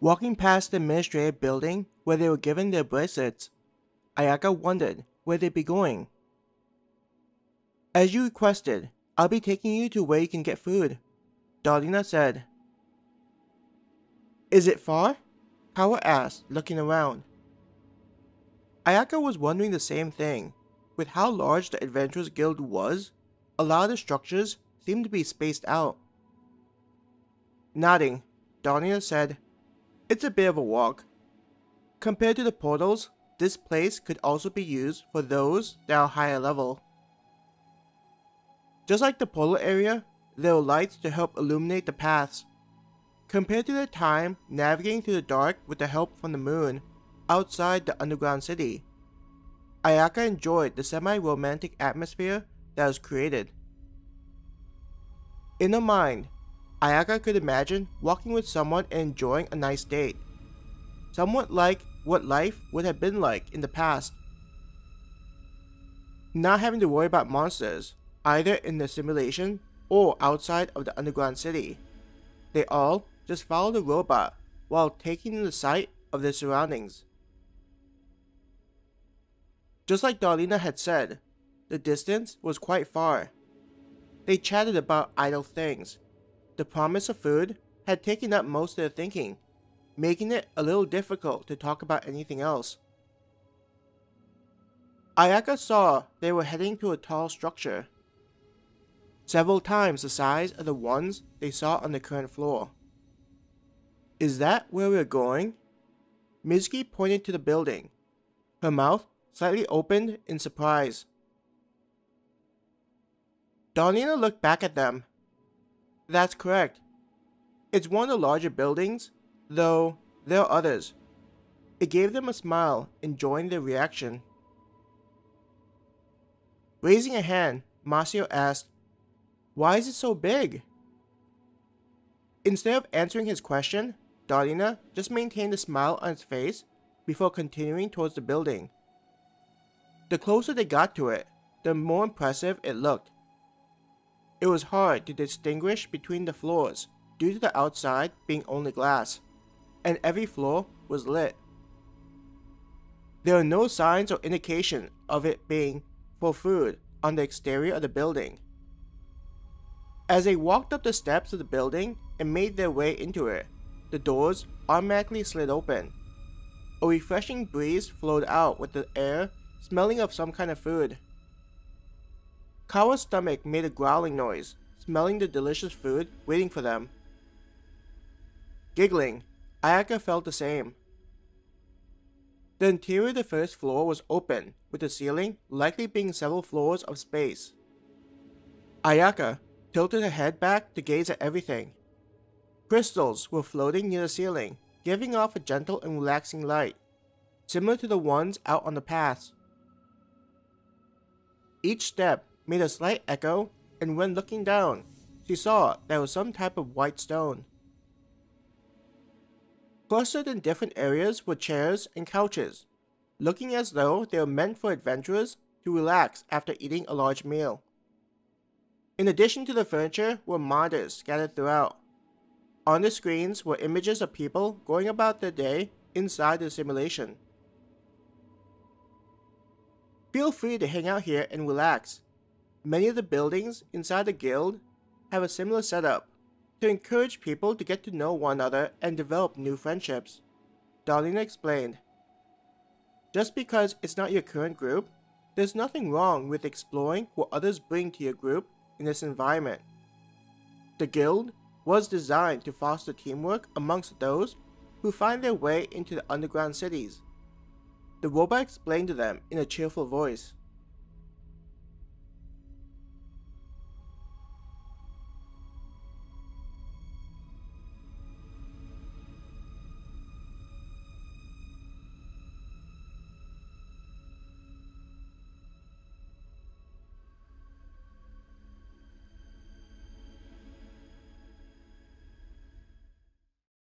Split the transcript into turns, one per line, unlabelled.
Walking past the administrative building where they were given their bracelets, Ayaka wondered where they'd be going. As you requested, I'll be taking you to where you can get food, Darlina said. Is it far? Kawa asked, looking around. Ayaka was wondering the same thing. With how large the Adventurers Guild was, a lot of the structures seemed to be spaced out. Nodding, Darlina said, It's a bit of a walk. Compared to the portals, this place could also be used for those that are higher level. Just like the portal area, there were lights to help illuminate the paths. Compared to their time navigating through the dark with the help from the moon outside the underground city, Ayaka enjoyed the semi-romantic atmosphere that was created. In her mind, Ayaka could imagine walking with someone and enjoying a nice date, somewhat like what life would have been like in the past. Not having to worry about monsters, either in the simulation or outside of the underground city. They all just follow the robot while taking in the sight of their surroundings. Just like Darlina had said, the distance was quite far. They chatted about idle things. The promise of food had taken up most of their thinking, making it a little difficult to talk about anything else. Ayaka saw they were heading to a tall structure, several times the size of the ones they saw on the current floor. Is that where we're going? Mizuki pointed to the building, her mouth slightly opened in surprise. Darlina looked back at them. That's correct. It's one of the larger buildings, though there are others. It gave them a smile, enjoying their reaction. Raising a hand, Masio asked, Why is it so big? Instead of answering his question, Darlina just maintained a smile on its face before continuing towards the building. The closer they got to it, the more impressive it looked. It was hard to distinguish between the floors due to the outside being only glass, and every floor was lit. There were no signs or indication of it being for food on the exterior of the building. As they walked up the steps of the building and made their way into it, the doors automatically slid open. A refreshing breeze flowed out with the air smelling of some kind of food. Kawa's stomach made a growling noise, smelling the delicious food waiting for them. Giggling, Ayaka felt the same. The interior of the first floor was open, with the ceiling likely being several floors of space. Ayaka tilted her head back to gaze at everything. Crystals were floating near the ceiling, giving off a gentle and relaxing light, similar to the ones out on the paths. Each step made a slight echo, and when looking down, she saw there was some type of white stone. Clustered in different areas were chairs and couches, looking as though they were meant for adventurers to relax after eating a large meal. In addition to the furniture were monitors scattered throughout. On the screens were images of people going about their day inside the simulation. Feel free to hang out here and relax. Many of the buildings inside the guild have a similar setup to encourage people to get to know one another and develop new friendships, Darlina explained. Just because it's not your current group, there's nothing wrong with exploring what others bring to your group in this environment. The guild was designed to foster teamwork amongst those who find their way into the underground cities. The robot explained to them in a cheerful voice.